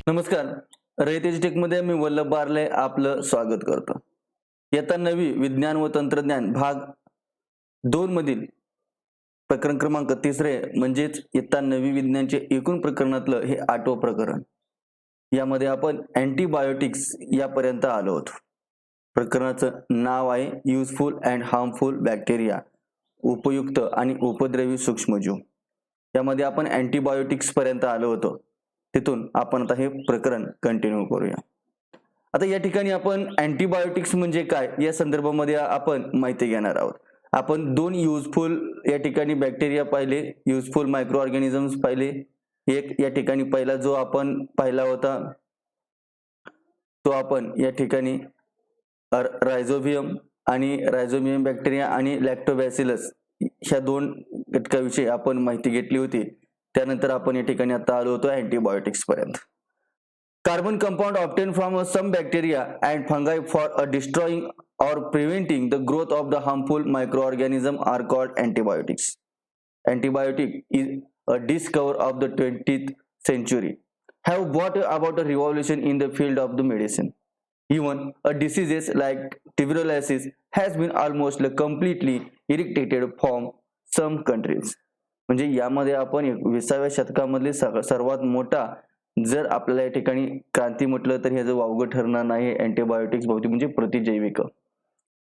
नमस्कार. रयत एज्युटेक मध्ये मी वल्लभ बारले आपलं स्वागत करतो. इयत्ता 9वी विज्ञान व तंत्रज्ञान भाग 2 मधील प्रकरण क्रमांक 3 म्हणजेच इयत्ता 9वी विज्ञानचे एकूण प्रकरणातलं हे 8वं प्रकरण. यामध्ये आपण अँटीबायोटिक्स यापर्यंत आलो होतो. प्रकरणाचं नाव आहे युजफुल अँड हार्मफुल बॅक्टेरिया, उपयुक्त आणि उपद्रवी सूक्ष्मजीव. यामध्ये आपण अँटीबायोटिक्स पर्यंत आलो होतो. तिथून आपण आता हे प्रकरण कंटिन्यू करूया. आता या ठिकाणी आपण अँटीबायोटिक्स म्हणजे काय या संदर्भामध्ये आपण माहिती घेणार आहोत. आपण 2 युजफुल या ठिकाणी बॅक्टेरिया पाहिले, युजफुल मायक्रो ऑर्गॅनिझम्स पाहिले. एक या ठिकाणी पहिला जो आपण पाहिला होता तो आपण या ठिकाणी रायझोबियम आणि रायझोबियम बॅक्टेरिया आणि लॅक्टोबॅसिलस ह्या 2 घटकाविषयी आपण माहिती घेतली होती. त्यानंतर आपण या ठिकाणी आता आलो होतो अँटीबायोटिक्स पर्यंत. Carbon compound obtain from some bacteria and fungi for a destroying or preventing the growth of the harmful microorganism are called antibiotics. Antibiotic is a discovery of the 20th century, have brought about a revolution in the field of the medicine. Even a diseases like tuberculosis has been almost completely eradicated from some countries. म्हणजे यामध्ये आपण 20व्या शतकामधले सर्वात मोठा जर आपल्याला या ठिकाणी क्रांती म्हटलं तर ह्याचं वावगं ठरणार नाही अँटीबायोटिक्स बाबतीत म्हणजे प्रतिजैविक.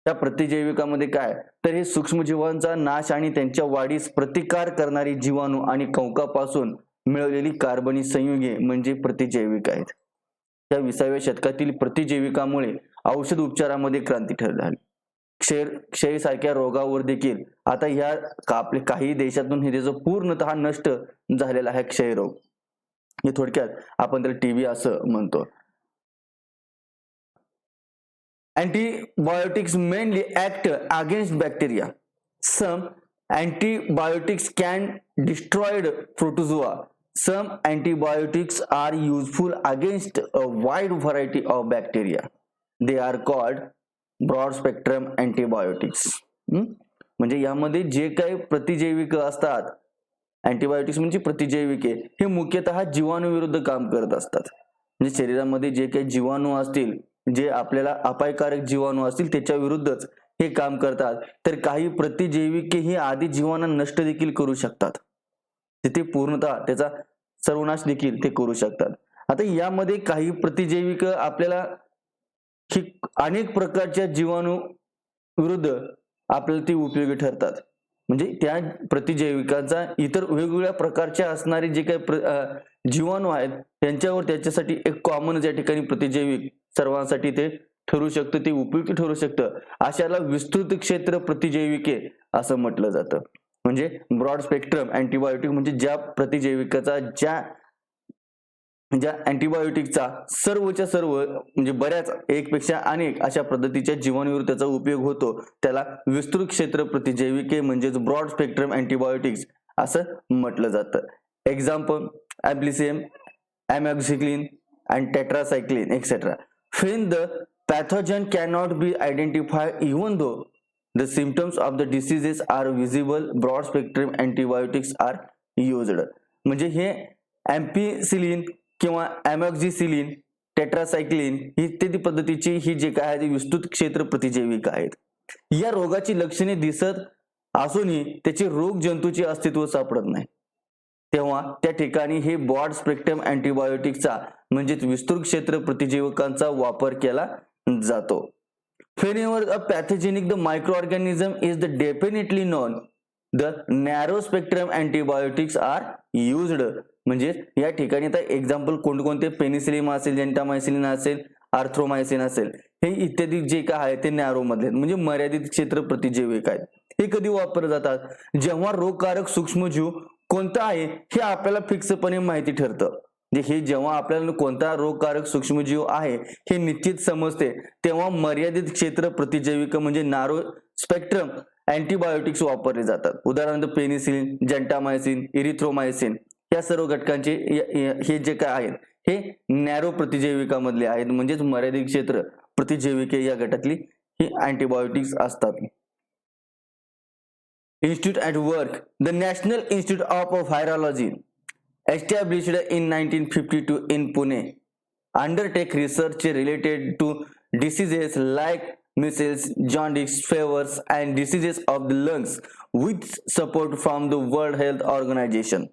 त्या प्रतिजैविकामध्ये काय तर हे सूक्ष्मजीवांचा नाश आणि त्यांच्या वाढीस प्रतिकार करणारी जीवाणू आणि कंकापासून मिळवलेली कार्बनी संयुगे म्हणजे प्रतिजैविक आहेत. त्या 20व्या शतकातील प्रतिजैविकामुळे औषध उपचारामध्ये क्रांती ठरली. क्षय सारख्या रोगावर देखील आता ह्या आपल्या काही देशातून हे त्याचं पूर्णतः नष्ट झालेला आहे क्षयरोग. हे थोडक्यात आपण त्याला टीबी असं म्हणतो. Antibiotics mainly act against bacteria. Some antibiotics can destroy protozoa. Some antibiotics are useful against a wide variety of bacteria. They are called broad spectrum antibiotics. म्हणजे यामध्ये जे काही प्रतिजैविक असतात, अँटीबायोटिक्स म्हणजे प्रतिजैविके, हे मुख्यतः जीवाणूविरुद्ध काम करत असतात. म्हणजे शरीरामध्ये जे काही जीवाणू असतील, जे आपल्याला अपायकारक जीवाणू असतील त्याच्या विरुद्धच हे काम करतात. तर काही प्रतिजैविके ही आधी जीवाणूंना नष्ट देखील करू शकतात. तिथे पूर्णतः त्याचा सर्वनाश देखील ते करू शकतात. आता यामध्ये काही प्रतिजैविक आपल्याला अनेक प्रकारच्या जीवाणू विरुद्ध आपल्याला ती उपयोगी ठरतात. म्हणजे त्या प्रतिजैविकांचा इतर वेगवेगळ्या प्रकारच्या असणारे जे काही जीवाणू आहेत त्यांच्यावर त्याच्यासाठी एक कॉमन या ठिकाणी प्रतिजैविक सर्वांसाठी ते ठरू शकतं, ते उपयुक्त ठरू शकतं. अशाला विस्तृत क्षेत्र प्रतिजैविके असं म्हटलं जातं. म्हणजे ब्रॉड स्पेक्ट्रम अँटीबायोटिक म्हणजे ज्या प्रतिजैविकाचा ज्या अँटीबायोटिकचा सर्वच्या सर्व म्हणजे बऱ्याच एकपेक्षा अनेक अशा पद्धतीच्या जीवाणूवर त्याचा उपयोग होतो त्याला विस्तृत क्षेत्र प्रतिजैविके म्हणजेच ब्रॉड स्पेक्ट्रम अँटीबायोटिक्स असं म्हटलं जातं. Example ampicillin, amoxicillin and tetracycline etc. When the pathogen cannot be identified even though the symptoms of the diseases are visible, broad spectrum antibiotics are used. म्हणजे हे एम्पिसिलिन किंवा ॲमॅक्झिसिलिन, टेट्रासायक्लिन इत्यादी पद्धतीची ही जे काय आहे विस्तृत क्षेत्र प्रतिजैविक आहेत. या रोगाची लक्षणे दिसत असूनही त्याचे रोग जंतूचे अस्तित्व सापडत नाही, तेव्हा त्या ठिकाणी हे ब्रॉड स्पेक्ट्रम अँटीबायोटिकचा म्हणजेच विस्तृत क्षेत्र प्रतिजैविकांचा वापर केला जातो. Whenever a pathogenic the microorganism is the definitely known, the narrow spectrum antibiotics are used. म्हणजे या ठिकाणी आता एक्झाम्पल कोणते पेनिसिलिन असेल, जेंटामायसिलिन असेल, आर्थ्रोमायसिन असेल, हे इत्यादी जे काय आहे ते नॅरो मधले म्हणजे मर्यादित क्षेत्र प्रतिजैविक आहेत. हे कधी वापरले जातात जेव्हा रोगकारक सूक्ष्मजीव कोणता आहे हे आपल्याला फिक्सपणे माहिती ठरतं. हे जेव्हा आपल्याला कोणता रोगकारक सूक्ष्मजीव आहे हे निश्चित समजते तेव्हा मर्यादित क्षेत्र प्रतिजैविक म्हणजे नॅरो स्पेक्ट्रम अँटीबायोटिक्स वापरले जातात. उदाहरणार्थ पेनिसिलिन, जेंटामायसिन, इरिथ्रोमायसिन या सर्व घटकांचे हे जे काय आहेत हे नॅरो प्रतिजैविकामधले आहेत म्हणजेच मर्यादित क्षेत्र प्रतिजैविके या गटातली ही अँटीबायोटिक्स असतात. Institute at work. The National Institute of Virology established in 1952 in Pune undertake research related to diseases like measles, jaundice, fevers, and diseases of the lungs with support from the World Health Organization.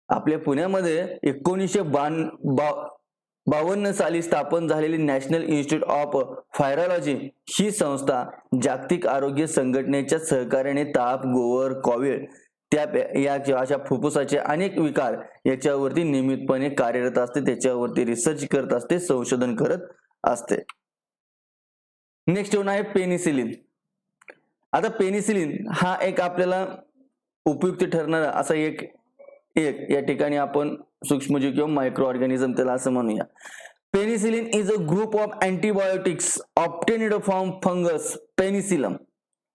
आपल्या पुण्यामध्ये 1952 साली स्थापन झालेली national institute of virology ही संस्था जागतिक आरोग्य संघटनेच्या सहकार्याने ताप, गोवर, कोविड या अशा फुफ्फुसाचे अनेक विकार याच्यावरती नियमितपणे कार्यरत असते, त्याच्यावरती रिसर्च करत असते, संशोधन करत असते. नेक्स्ट येऊन आहे पेनिसिलिन. आता पेनिसिलिन हा एक आपल्याला उपयुक्त ठरणारा असा एक या ठिकाणी आपण सूक्ष्मजीव किंवा मायक्रो ऑर्गॅनिझम त्याला असं म्हणूया. Penicillin is a group of antibiotics obtained from fungus penicillium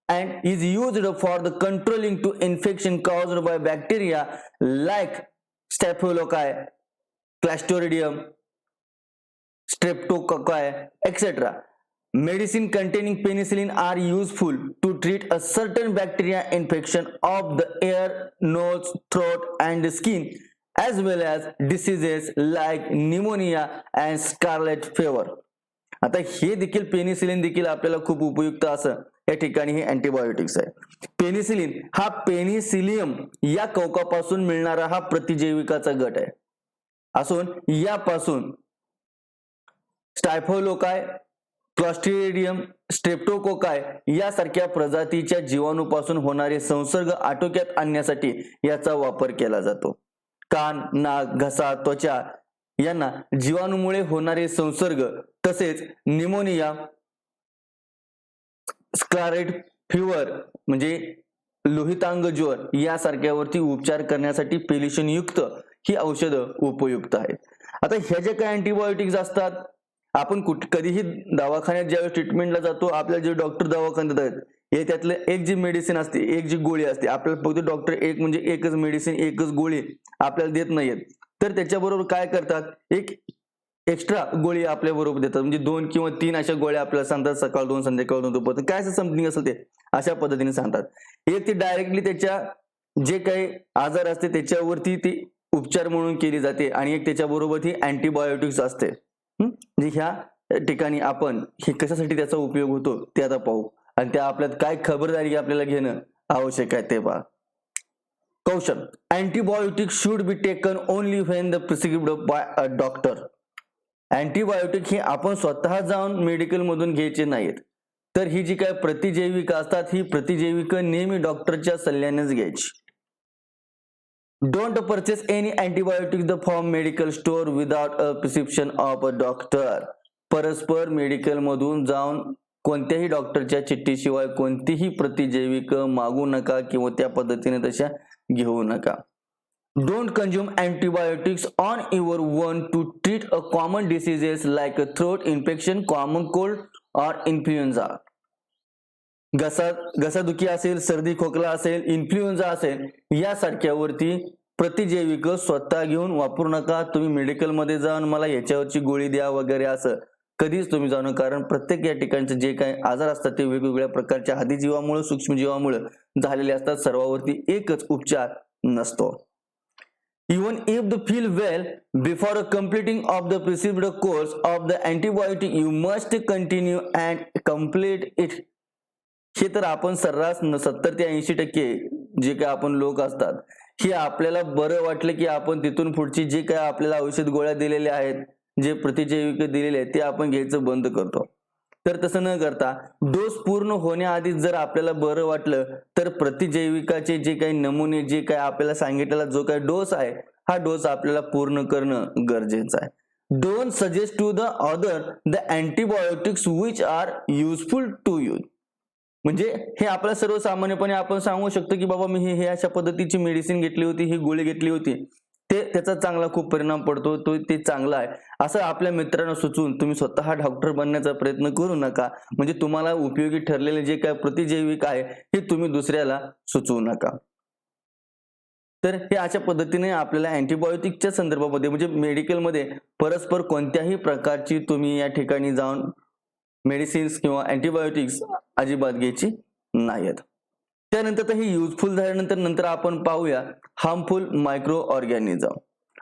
and is used for the controlling to infection caused by bacteria like Staphylococcus, Clostridium, Streptococcus, etc. Medicine containing penicillin are useful to treat a certain bacteria infection of the ear, nose, throat and skin as well as diseases like pneumonia and scarlet fever. आता हे देखील penicillin देखील आपल्याला खूप उपयुक्त असं या ठिकाणी हे अँटीबायोटिक्स आहे. पेनिसिलिन हा पेनिसिलियम या कवकापासून मिळणारा हा प्रतिजैविकाचा गट आहे असून यापासून स्टायफोलोकाय, क्लॉस्ट्रिडियम, स्ट्रेप्टोकोकाय यासारख्या प्रजातीच्या जीवाणूपासून होणारे संसर्ग आटोक्यात आणण्यासाठी याचा वापर केला जातो. कान, नाक, घसा, त्वचा यांना जीवाणूमुळे होणारे संसर्ग तसेच निमोनिया, स्कारलेट फिवर म्हणजे लोहितांग ज्वर यासारख्यावरती उपचार करण्यासाठी पेनिसिलिन युक्त ही औषधं उपयुक्त आहेत. आता ह्या ज्या काही अँटीबायोटिक्स असतात, आपण कधीही दवाखान्यात ज्यावेळेस ट्रीटमेंटला जातो, आपल्याला जे डॉक्टर दवाखान्यात आहेत हे त्यातलं एक जी मेडिसिन असते, एक जी गोळी असते, आपल्याला फक्त डॉक्टर एक म्हणजे एकच मेडिसिन, एकच गोळी आपल्याला देत नाहीयेत, तर त्याच्याबरोबर काय करतात, एक एक्स्ट्रा गोळी आपल्या बरोबर देतात. म्हणजे 2 किंवा 3 अशा गोळ्या आपल्याला सांगतात, सकाळ 2, संध्याकाळ 2, दुपार काय असं समथिंग असेल ते अशा पद्धतीने सांगतात. एक ते डायरेक्टली त्याच्या जे काही आजार असते त्याच्यावरती ती उपचार म्हणून केली जाते आणि एक त्याच्याबरोबर ती अँटीबायोटिक्स असते. म्हणजे ह्या ठिकाणी आपण हे कशासाठी त्याचा उपयोग होतो ते आता पाहू आणि त्या आपल्यात काय खबरदारी आपल्याला घेणं आवश्यक आहे ते पहा. Caution: antibiotics should be taken only when the prescribed by a doctor. Antibiotic हे आपण स्वतः जाऊन मेडिकल मधून घ्यायचे नाहीत, तर ही जी काय प्रतिजैविक असतात ही प्रतिजैविक नेहमी डॉक्टरच्या सल्ल्यानेच घ्यायची. Don't purchase any antibiotics from medical store without a prescription of a doctor. परस्पर मेडिकल मधून जाऊन कोणत्याही डॉक्टरच्या चिठ्ठीशिवाय कोणतीही प्रतिजैविक मागू नका किंवा त्या पद्धतीने तशा घेऊ नका. Don't consume antibiotics on your own to treat a common diseases like a throat infection, common cold or influenza. घसादुखी असेल, सर्दी खोकला असेल, इन्फ्लुएन्झा असेल यासारख्यावरती प्रतिजैविक स्वतः घेऊन वापरू नका. तुम्ही मेडिकल मध्ये जाऊन मला याच्यावरची गोळी द्या वगैरे असं कधीच तुम्ही जाणं, कारण प्रत्येक या ठिकाणचे जे काही आजार असतात ते वेगवेगळ्या प्रकारच्या आदिजीवामुळे, सूक्ष्मजीवामुळे झालेले असतात. सर्वावरती एकच उपचार नसतो. Even if you feel well before completing of the prescribed course of the antibiotic, you must continue and complete it. हे तर आपण सर्रास 70 ते 80% जे काय आपण लोक असतात, हे आपल्याला बरं वाटलं की आपण तिथून पुढची जे काय आपल्याला औषध गोळ्या दिलेल्या आहेत, जे प्रतिजैविक दिलेले आहेत ते आपण घ्यायचं बंद करतो. तर तसं न करता डोस पूर्ण होण्याआधीच जर आपल्याला बरं वाटलं तर प्रतिजैविकाचे जे काही नमुने, जे काही आपल्याला सांगितलेला जो काही डोस आहे हा डोस आपल्याला पूर्ण करणं गरजेचं आहे. Don't suggest to the other the antibiotics which are useful to you. म्हणजे हे आपल्याला सर्वसामान्यपणे आपण सांगू शकतो की बाबा मी हे अशा पद्धतीची मेडिसिन घेतली होती, ही गोळी घेतली होती, ते त्याचा चांगला खूप परिणाम पडतो, तो ते चांगला आहे असं आपल्या मित्रांना सुचवून तुम्ही स्वतः डॉक्टर बनण्याचा प्रयत्न करू नका. म्हणजे तुम्हाला उपयोगी ठरलेले जे काय प्रतिजैविक आहे हे तुम्ही दुसऱ्याला सुचवू नका. तर हे अशा पद्धतीने आपल्याला अँटीबायोटिकच्या संदर्भामध्ये म्हणजे मेडिकलमध्ये परस्पर कोणत्याही प्रकारची तुम्ही या ठिकाणी जाऊन मेडिसिन्स किंवा अँटीबायोटिक्स अजिबात घ्यायची नाहीत. त्यानंतर हे युजफुल झाल्यानंतर नंतर आपण पाहूया हार्मफुल मायक्रो ऑर्गॅनिझम.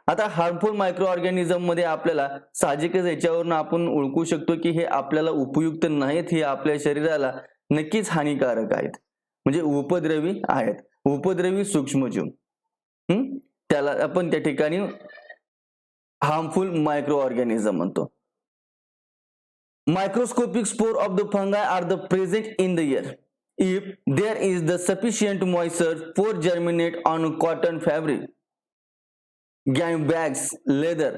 आता हार्मफुल मायक्रो ऑर्गॅनिझम मध्ये आपल्याला साहजिकच याच्यावरून आपण ओळखू शकतो की हे आपल्याला उपयुक्त नाहीत, हे आपल्या शरीराला नक्कीच हानिकारक आहेत, म्हणजे उपद्रवी आहेत, उपद्रवी सूक्ष्मजीव. त्याला आपण त्या ठिकाणी हार्मफुल मायक्रो ऑर्गॅनिझम म्हणतो. Microscopic spore of the fungi are the present in the air. If there is the sufficient moisture for germinate on cotton fabric, game bags, leather,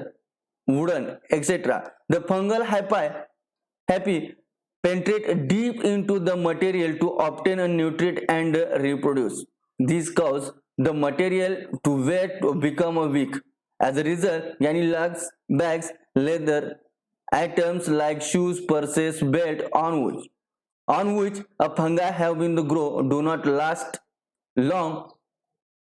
wooden, etc., the fungal happy penetrate deep into the material to obtain a nutrient and reproduce. This causes the material to wet to become weak. As a result, yani lugs, bags, leather, items like shoes, purses, belt on which a fungi have been to grow do not last long.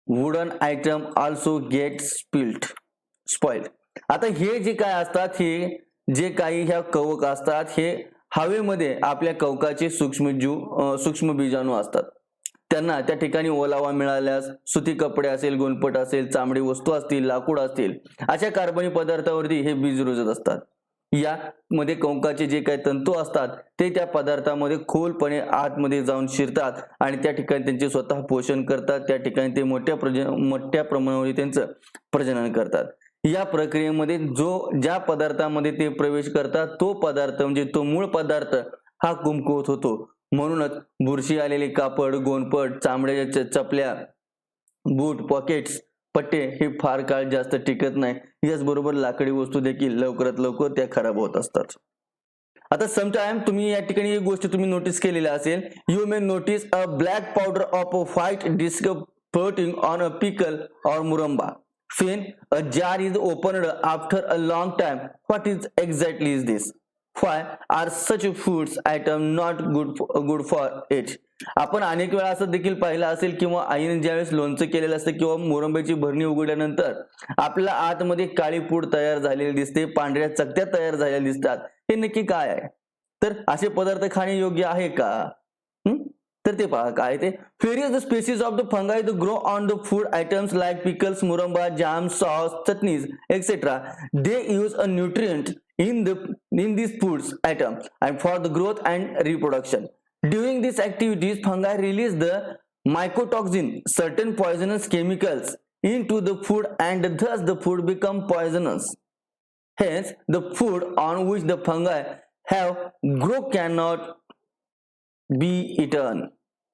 Wooden item also get spoiled. आता हे जे काय असतात, हे जे काही ह्या कवक असतात, हे हवेमध्ये आपल्या कवकाचे सूक्ष्म बीजाणू असतात. त्यांना त्या ठिकाणी ओलावा मिळाल्यास सुती कपडे असेल, गोणपट असेल, चामडी वस्तू असतील, लाकूड असतील, अशा कार्बनी पदार्थावरती हे बीज रुजत असतात. यामध्ये कंकाचे जे काही तंतू असतात ते त्या पदार्थामध्ये खोलपणे आतमध्ये जाऊन शिरतात आणि त्या ठिकाणी त्यांचे स्वतः पोषण करतात. त्या ठिकाणी ते मोठ्या प्रमाणावर त्यांचं प्रजनन करतात. या प्रक्रियेमध्ये ज्या पदार्थामध्ये ते प्रवेश करतात तो पदार्थ म्हणजे तो मूळ पदार्थ हा कमकुवत होतो. म्हणूनच बुरशी आलेले कापड, गोणपट, चामड्याच्या चपल्या, बूट, पॉकेट्स, पट्टे हे फार काळ जास्त टिकत नाही. याचबरोबर लाकडी वस्तू देखील लवकरात लवकर त्या खराब होत असतात. आता समटाइम तुम्ही या ठिकाणी एक गोष्ट तुम्ही नोटीस केलेली असेल, you may notice a black powder of a white disc floating on a pickle or muramba. When a jar is opened after a long time, what is exactly is this? Why are such foods item not good for it? आपण अनेक वेळा असं देखील पाहिलं असेल किंवा आईने ज्यावेळेस लोणचं केलेलं असतं किंवा मुरंब्याची भरणी उघडल्यानंतर आपल्या आतमध्ये काळी पूड तयार झालेली दिसते, पांढऱ्या चकत्या तयार झालेल्या दिसतात. हे नक्की काय आहे? तर असे पदार्थ खाणे योग्य आहे का? तर ते पहा काय ते. various species of the fungi that grow on the food items like pickles, muramba, jam, sauce, chutneys, etc. They use a nutrient in these foods items and for the growth and reproduction. During these activities, fungi release the mycotoxin, certain poisonous chemicals into the food and thus the food become poisonous. Hence, the food on which the fungi have grow cannot be eaten.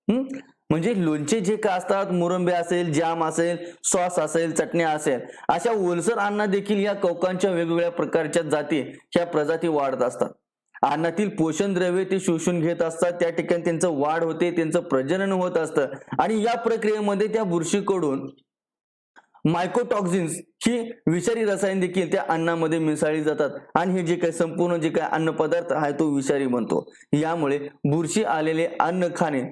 म्हणजे लोणचे जे काय असतात, मुरंबे असेल, जाम असेल, sauce असेल, चटण्या असेल, अशा ओलसर अन्न देखील या कवकांच्या वेगवेगळ्या प्रकारच्या जाती ह्या प्रजाती वाढत असतात. अन्नातील पोषण द्रव्ये ते शोषून घेत असतात. त्या ठिकाणी त्यांचं वाढ होते, त्यांचं प्रजनन होत असतं आणि या प्रक्रियेमध्ये त्या बुरशीकडून मायकोटॉक्झिन्स ही विषारी रसायन देखील त्या अन्नामध्ये मिसळली जातात आणि हे जे काही संपूर्ण जे काही अन्न पदार्थ आहे तो विषारी बनतो. यामुळे बुरशी आलेले अन्न खाणे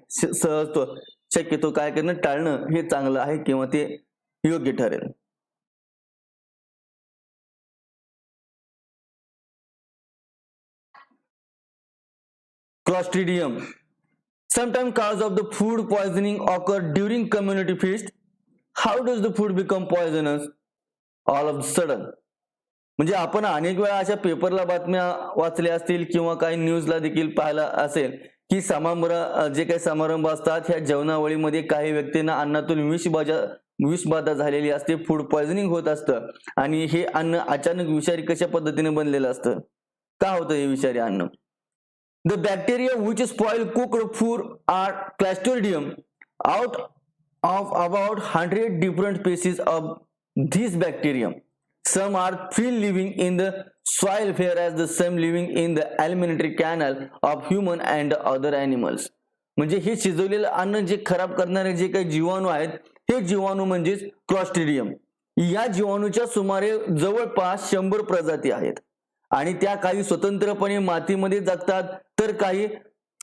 शक्यतो काय करणं, टाळणं हे चांगलं आहे किंवा ते योग्य ठरेल. Clostridium. Sometimes cause of the food poisoning occur during community feast. How does the food become poisonous all of a sudden? म्हणजे आपण अनेक वेळा अशा पेपरला बातम्या वाचल्या असतील किंवा काही न्यूजला देखील पाहिलं असेल की जे काही समारंभ असतात ह्या जेवणावळीमध्ये काही व्यक्तींना अन्नातून विषबाधा झालेली असते, फूड पॉइझनिंग होत असतं आणि हे अन्न अचानक विषारी कशा पद्धतीने बनलेलं असतं. का होतं हे विषारी अन्न? The bacteria which spoil cooked food are Clostridium. Out of about 100 different species of these bacterium, some are free living in the soil whereas the some living in the alimentary canal of human and other animals. म्हणजे हे शिजवलेलं अन्न जे खराब करणारे जे काही जीवाणू आहेत हे जीवाणू म्हणजे क्लॉस्ट्रिडियम. या जीवाणूच्या सुमारे जवळपास 100 प्रजाती आहेत आणि त्या काही स्वतंत्रपणे मातीमध्ये जगतात तर काही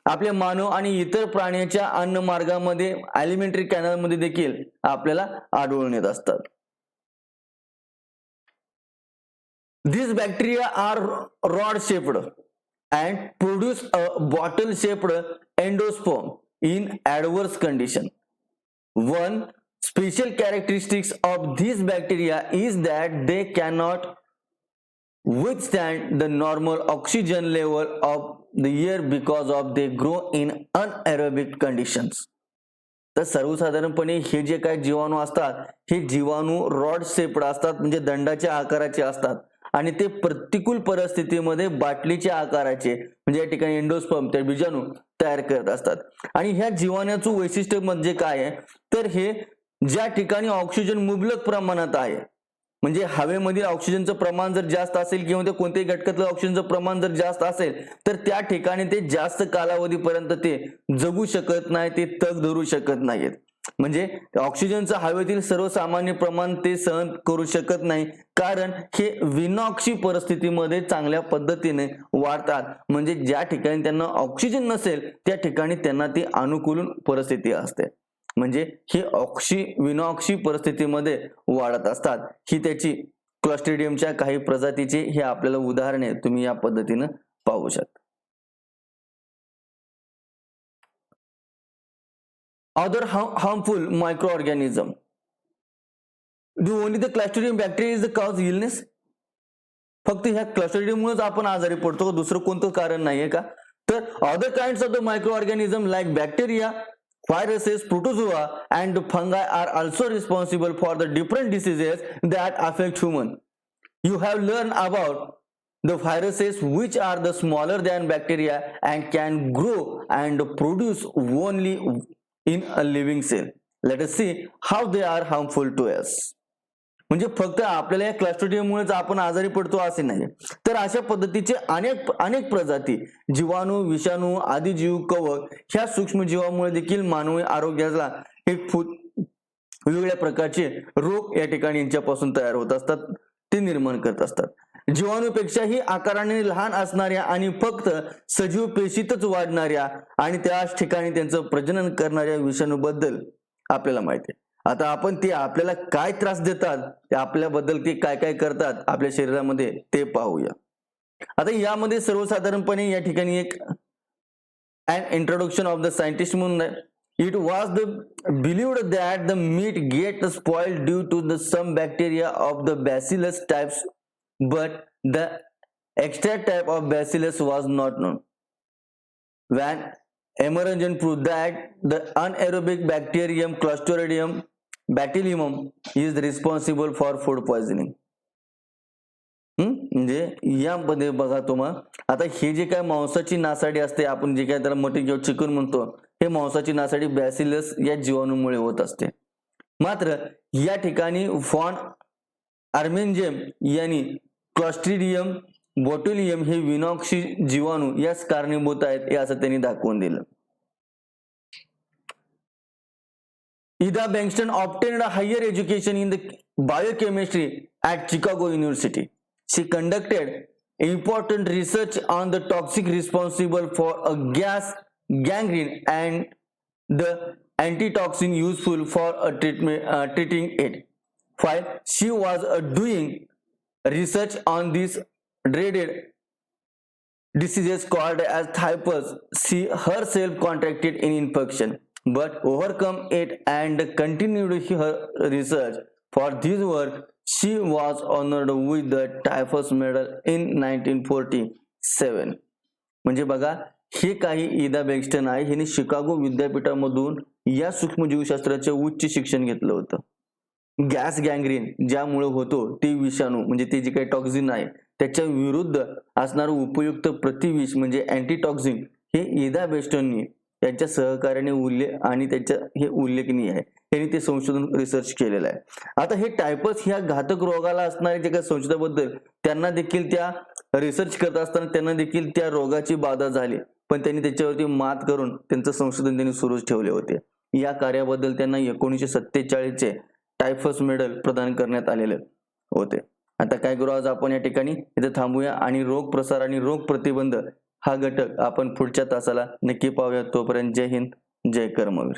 आपल्या मानव आणि इतर प्राण्याच्या अन्न मार्गामध्ये एलिमेंटरी कॅनल मध्ये देखील आपल्याला आढळून येत असतात. These bacteria are rod shaped and produce a bottle shaped endosperm in adverse condition. One Special characteristics of these bacteria is that they cannot withstand the normal oxygen level of the air because of they grow in anaerobic conditions. तर सर्वसाधारणपणे हे जे काही जीवाणू असतात हे जीवाणू rod shaped असतात, म्हणजे दंडाच्या आकाराचे असतात आणि ते प्रतिकूल परिस्थितीमध्ये बाटलीच्या आकाराचे म्हणजे या ठिकाणी एंडोस्पर्म ते बीजाणू तयार करत असतात. आणि ह्या जीवाणूचं वैशिष्ट्य म्हणजे काय आहे तर हे ज्या ठिकाणी ऑक्सिजन मुबलक प्रमाणात आहे, म्हणजे हवेमधील ऑक्सिजनचं प्रमाण जर जास्त असेल किंवा ते कोणत्याही घटकातलं ऑक्सिजनचं प्रमाण जर जास्त असेल तर त्या ठिकाणी ते जास्त कालावधीपर्यंत ते जगू शकत नाही, ते तग धरू शकत नाहीत. म्हणजे ऑक्सिजनचं हवेतील सर्वसामान्य प्रमाण ते सहन करू शकत नाही, कारण हे विनॉक्सी परिस्थितीमध्ये चांगल्या पद्धतीने वाढतात. म्हणजे ज्या ठिकाणी त्यांना ऑक्सिजन नसेल त्या ठिकाणी त्यांना ती अनुकूल परिस्थिती असते, म्हणजे ही विनॉक्सी परिस्थितीमध्ये वाढत असतात. ही त्याची क्लॉस्ट्रिडियमच्या काही प्रजातीचे हे आपल्याला उदाहरणे तुम्ही या पद्धतीने पाहू शकता. Other harmful microorganism. Do only the Clostridium bacteria is the cause illness? फक्त ह्या क्लॉस्ट्रिडियम मुळेच आपण आजारी पडतो, दुसरं कोणतं कारण नाहीये का? तर other kinds of the microorganism like bacteria, viruses, protozoa and fungi are also responsible for the different diseases that affect human. You have learned about the viruses which are the smaller than bacteria and can grow and produce only in a living cell. Let us see how they are harmful to us. म्हणजे फक्त आपल्याला या क्लॉस्ट्रिडियममुळेच आपण आजारी पडतो असे नाही, तर अशा पद्धतीचे अनेक प्रजाती जीवाणू, विषाणू, आदिजीव, कवक ह्या सूक्ष्मजीवांमुळे देखील मानवी आरोग्याला एक वेगवेगळ्या प्रकारचे रोग या ठिकाणी यांच्यापासून तयार होत असतात, ते निर्माण करत असतात. जीवाणूपेक्षाही आकाराने लहान असणाऱ्या आणि फक्त सजीव पेशीतच वाढणाऱ्या आणि त्याच ठिकाणी त्यांचं प्रजनन करणाऱ्या विषाणूबद्दल आपल्याला माहिती आहे. आता आपण ते आपल्याला काय त्रास देतात, ते आपल्याबद्दल ते काय काय करतात आपल्या शरीरामध्ये ते पाहूया. आता यामध्ये सर्वसाधारणपणे या ठिकाणी एक इंट्रोडक्शन ऑफ द सायंटिस्ट म्हणून आहे. It was believed that the meat get spoiled due to some bacteria of the Bacillus types, but the exact type of Bacillus was not known. When Emergen proved that the anaerobic bacterium Clostridium botulinum is responsible for food poisoning. म्हणजे यामध्ये बघा तुम्हाला, आता हे जे काय मांसाची नासाडी असते, आपण जे काय त्याला मटण किंवा चिकन म्हणतो, हे मांसाची नासाडी बॅसिलस या जीवाणूमुळे होत असते. मात्र या ठिकाणी फॉन आर्मेंजेम यांनी क्लॉस्ट्रिडियम बोट्युलियम हे विनॉक्सी जीवाणू याच कारणीभूत आहेत हे असं त्यांनी दाखवून दिलं. Ida Bengtson obtained a higher education in the biochemistry at Chicago University. She conducted important research on the toxic responsible for a gas gangrene and the antitoxin useful for a treating it. While she was doing research on these dreaded diseases called as typhus, she herself contracted an infection, but overcome it and continued her research. For this work, she was honored with the typhus medal in 1947. म्हणजे बघा, हे काही इदा बेंगस्टन आहे, हिने Chicago विद्यापीठामधून या सूक्ष्मजीवशास्त्राचे उच्च शिक्षण घेतलं होतं. गॅस गँग्रीन ज्यामुळे होतो ते विषाणू म्हणजे ते जे काही टॉक्झिन आहे त्याच्या विरुद्ध असणारं उपयुक्त प्रतिविष म्हणजे अँटीटॉक्झिन हे इदा बेंगस्टननी त्यांच्या सहकार्याने हे उल्लेखनीय आहे. त्यांनी ते संशोधन रिसर्च केलेलं आहे. आता हे टायफस ह्या घातक रोगाला असणाऱ्या जे काही संशोधनाबद्दल त्यांना देखील त्या रिसर्च करत असताना त्यांना देखील त्या रोगाची बाधा झाली, पण त्यांनी त्याच्यावरती मात करून त्यांचं संशोधन त्यांनी सुरूच ठेवले होते. या कार्याबद्दल त्यांना 1947 टायफस मेडल प्रदान करण्यात आलेले होते. आता काय करू, आज आपण या ठिकाणी इथे थांबूया आणि रोग प्रसार आणि रोग प्रतिबंध हा घटक आपण पुढच्या तासाला नक्की पाहूया. तोपर्यंत जय हिंद, जय कर्मवीर.